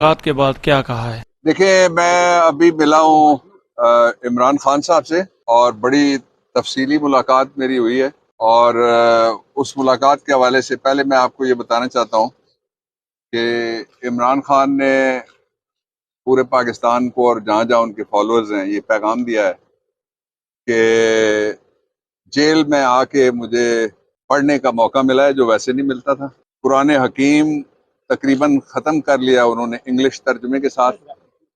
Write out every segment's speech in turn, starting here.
मुलाकात के बाद क्या कहा है? देखिए, मैं अभी मिला हूँ इमरान खान साहब से, और बड़ी तफसीली मुलाकात मेरी हुई है। और उस मुलाकात के हवाले से पहले मैं आपको ये बताना चाहता हूँ कि इमरान खान ने पूरे पाकिस्तान को और जहाँ जहाँ उनके फॉलोअर्स हैं ये पैगाम दिया है कि जेल में आके मुझे पढ़ने का मौका मिला है जो वैसे नहीं मिलता था। कुरान हकीम तकरीबन ख़त्म कर लिया उन्होंने इंग्लिश तर्जुमे के साथ।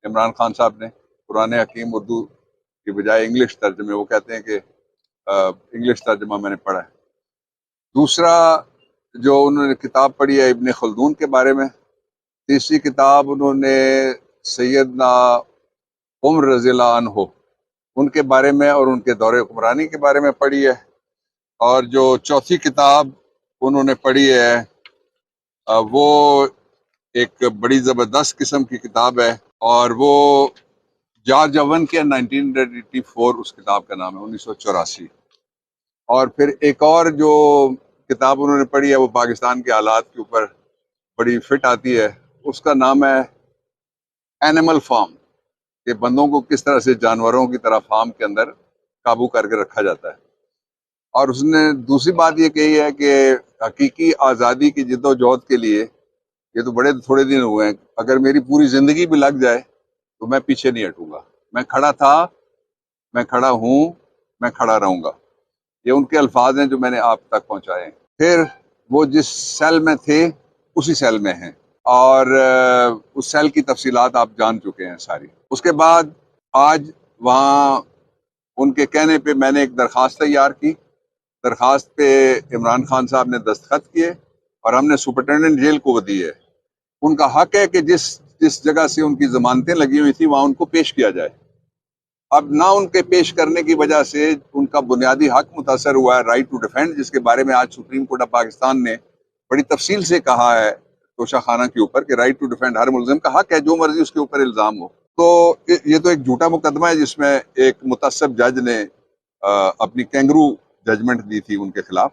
इमरान खान साहब ने कुरान हकीम उर्दू की बजाय इंग्लिश तर्जुमे, वो कहते हैं कि इंग्लिश तर्जुमा मैंने पढ़ा है। दूसरा, जो उन्होंने किताब पढ़ी है इब्ने खल्दून के बारे में। तीसरी किताब उन्होंने सैयदना उमर रज़ियल्लाहु अन्हु उनके बारे में और उनके दौरे हुक्मरानी के बारे में पढ़ी है। और जो चौथी किताब उन्होंने पढ़ी है वो एक बड़ी ज़बरदस्त किस्म की किताब है, और वो जॉर्ज ओवन के 1984 उस किताब का नाम है, 1984। और फिर एक और जो किताब उन्होंने पढ़ी है वो पाकिस्तान के हालात के ऊपर बड़ी फिट आती है। उसका नाम है एनिमल फार्म, कि बंदों को किस तरह से जानवरों की तरह फार्म के अंदर काबू करके रखा जाता है। और उसने दूसरी बात ये कही है कि हकीकी आज़ादी की जिद्दोजहद के लिए, ये तो बड़े थोड़े दिन हुए हैं, अगर मेरी पूरी जिंदगी भी लग जाए तो मैं पीछे नहीं हटूंगा। मैं खड़ा था, मैं खड़ा हूं, मैं खड़ा रहूंगा। ये उनके अल्फाज हैं जो मैंने आप तक पहुंचाए हैं। फिर वो जिस सेल में थे उसी सेल में हैं, और उस सेल की तफसीलात आप जान चुके हैं सारी। उसके बाद आज वहाँ उनके कहने पे मैंने एक दरख्वास्त तैयार की। दरख्वास्त पे इमरान खान साहब ने दस्तखत किए और हमने सुपरिटेंडेंट जेल को दी है। उनका हक है कि जिस जिस जगह से उनकी जमानतें लगी हुई थी वहां उनको पेश किया जाए। अब ना उनके पेश करने की वजह से उनका बुनियादी हक मुतासर हुआ है, राइट टू डिफेंड, जिसके बारे में आज सुप्रीम कोर्ट ऑफ पाकिस्तान ने बड़ी तफसील से कहा है तोशा खाना के ऊपर कि राइट टू डिफेंड हर मुलजिम का हक है, जो मर्जी उसके ऊपर इल्जाम हो। तो ये तो एक झूठा मुकदमा है जिसमें एक मुतअस्सिब जज ने अपनी कैंगरू जजमेंट दी थी उनके खिलाफ।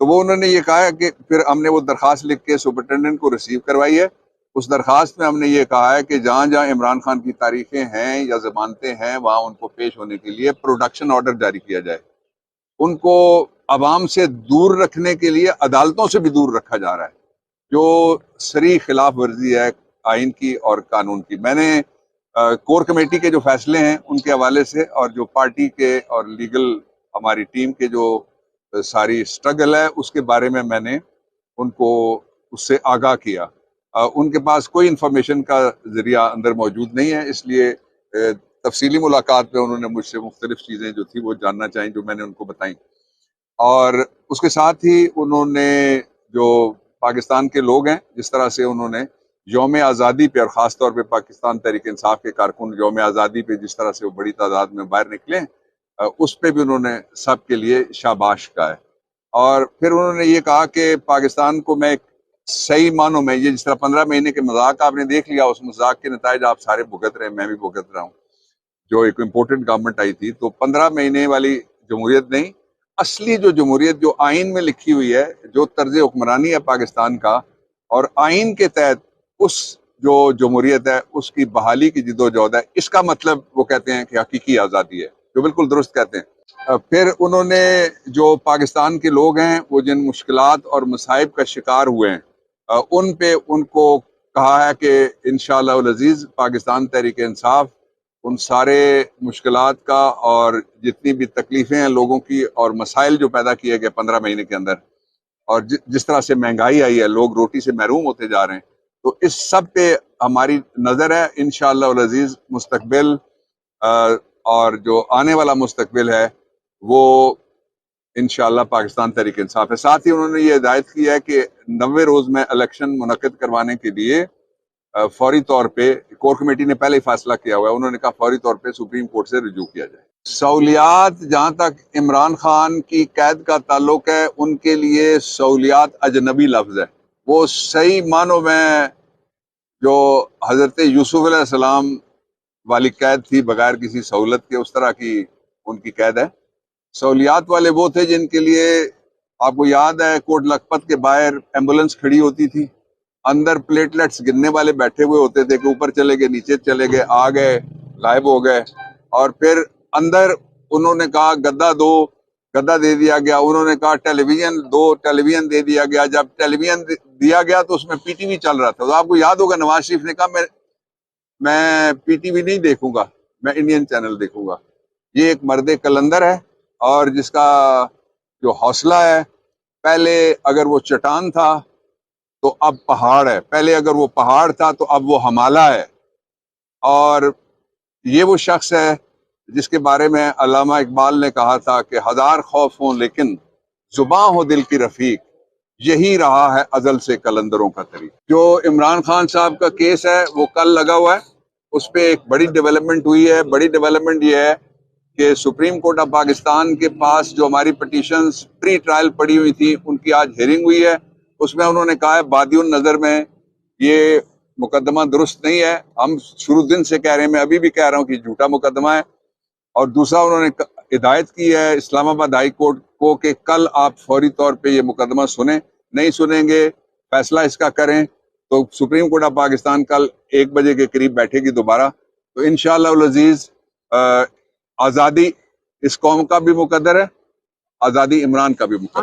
तो वो उन्होंने ये कहा है कि फिर हमने वो दरखास्त लिख के सुपरिटेंडेंट को रिसीव करवाई है। उस दरखास्त में हमने ये कहा है कि जहां जहां इमरान खान की तारीखें हैं या जमानतें हैं वहां उनको पेश होने के लिए प्रोडक्शन ऑर्डर जारी किया जाए। उनको अवाम से दूर रखने के लिए अदालतों से भी दूर रखा जा रहा है, जो सरी खिलाफ वर्जी है आइन की और कानून की। मैंने कोर कमेटी के जो फैसले हैं उनके हवाले से, और जो पार्टी के और लीगल हमारी टीम के जो सारी स्ट्रगल है उसके बारे में मैंने उनको उससे आगाह किया। उनके पास कोई इंफॉर्मेशन का जरिया अंदर मौजूद नहीं है, इसलिए तफसीली मुलाकात में उन्होंने मुझसे मुख्तलिफ चीज़ें जो थी वो जानना चाहिए, जो मैंने उनको बताई। और उसके साथ ही उन्होंने जो पाकिस्तान के लोग हैं, जिस तरह से उन्होंने यौम आज़ादी पे और ख़ास तौर पे पाकिस्तान तहरीक इंसाफ के कारकुन यौम आज़ादी पे जिस तरह से वो बड़ी तादाद में बाहर निकले, उस पे भी उन्होंने सब के लिए शाबाश कहा है। और फिर उन्होंने ये कहा कि पाकिस्तान को मैं सही मानों में, ये जिस तरह 15 महीने के मजाक आपने देख लिया, उस मजाक के नतायज आप सारे भुगत रहे हैं, मैं भी भुगत रहा हूँ। जो एक इम्पोर्टेंट गवर्नमेंट आई थी, तो 15 महीने वाली जमहूरियत नहीं, असली जो जमहूरियत जो आइन में लिखी हुई है, जो तर्ज हुक्मरानी है पाकिस्तान का, और आइन के तहत उस जो जमहूरियत है उसकी बहाली की जिद्दोजहद है, इसका मतलब वो कहते हैं कि हकीकी आज़ादी है, जो बिल्कुल दुरुस्त कहते हैं। फिर उन्होंने जो पाकिस्तान के लोग हैं वो जिन मुश्किलात और मसाइब का शिकार हुए हैं, उन पे उनको कहा है कि इंशाअल्लाह अज़ीज़ पाकिस्तान तहरीक इंसाफ उन सारे मुश्किलात का और जितनी भी तकलीफें हैं लोगों की और मसाइल जो पैदा किए गए 15 महीने के अंदर, और जिस तरह से महंगाई आई है, लोग रोटी से महरूम होते जा रहे हैं, तो इस सब पे हमारी नज़र है। इंशाअल्लाह अज़ीज़ मुस्तकबिल और जो आने वाला मुस्तकबिल है वो इंशाअल्लाह पाकिस्तान तहरीक इंसाफ है। साथ ही उन्होंने ये हिदायत की है कि 90 रोज में इलेक्शन मुनक्किद करवाने के लिए फौरी तौर पे, कोर कमेटी ने पहले ही फैसला किया हुआ है, उन्होंने कहा फौरी तौर पे सुप्रीम कोर्ट से रिजू किया जाए। सहूलियात, जहां तक इमरान खान की कैद का ताल्लुक है, उनके लिए सहूलियात अजनबी लफ्ज है। वो सही मानों में जो हजरत यूसुफ अलैहिस्सलाम वाली कैद थी बगैर किसी सहूलत के, उस तरह की उनकी कैद है। सहूलियात वाले वो थे जिनके लिए, आपको याद है, कोट लखपत के बाहर एम्बुलेंस खड़ी होती थी, अंदर प्लेटलेट्स गिनने वाले बैठे हुए होते थे कि ऊपर चले गए, नीचे चले गए, आ गए, गायब हो गए। और फिर अंदर उन्होंने कहा गद्दा दो, गद्दा दे दिया गया। उन्होंने कहा टेलीविजन दो, टेलीविजन दे दिया गया। जब टेलीविजन दिया गया तो उसमें पीटीवी चल रहा था। तो आपको याद होगा नवाज शरीफ ने कहा मैं पीटीवी नहीं देखूंगा, मैं इंडियन चैनल देखूंगा। ये एक मर्द कलंदर है और जिसका जो हौसला है, पहले अगर वो चट्टान था तो अब पहाड़ है, पहले अगर वो पहाड़ था तो अब वो हिमालय है। और ये वो शख्स है जिसके बारे में अल्लामा इकबाल ने कहा था कि हजार खौफ हो लेकिन जुबां हो दिल की रफीक, यही रहा है अजल से कलंदरों का तरीक। जो इमरान खान साहब का केस है वो कल लगा हुआ है, उस पर एक बड़ी डेवलपमेंट हुई है। बड़ी डेवलपमेंट ये है कि सुप्रीम कोर्ट ऑफ पाकिस्तान के पास जो हमारी पिटीशंस प्री ट्रायल पड़ी हुई थी उनकी आज हियरिंग हुई है। उसमें उन्होंने कहा है बादियुन नजर में ये मुकदमा दुरुस्त नहीं है। हम शुरू दिन से कह रहे हैं, मैं अभी भी कह रहा हूँ कि झूठा मुकदमा है। और दूसरा उन्होंने हिदायत की है इस्लामाबाद हाई कोर्ट को कि कल आप फौरी तौर पे ये मुकदमा सुने, नहीं सुनेंगे फैसला इसका करें तो सुप्रीम कोर्ट ऑफ पाकिस्तान कल 1 बजे के करीब बैठेगी दोबारा। तो इंशाअल्लाह उल अजीज आज़ादी इस कौम का भी मुकद्दर है, आज़ादी इमरान का भी मुकद्दर है।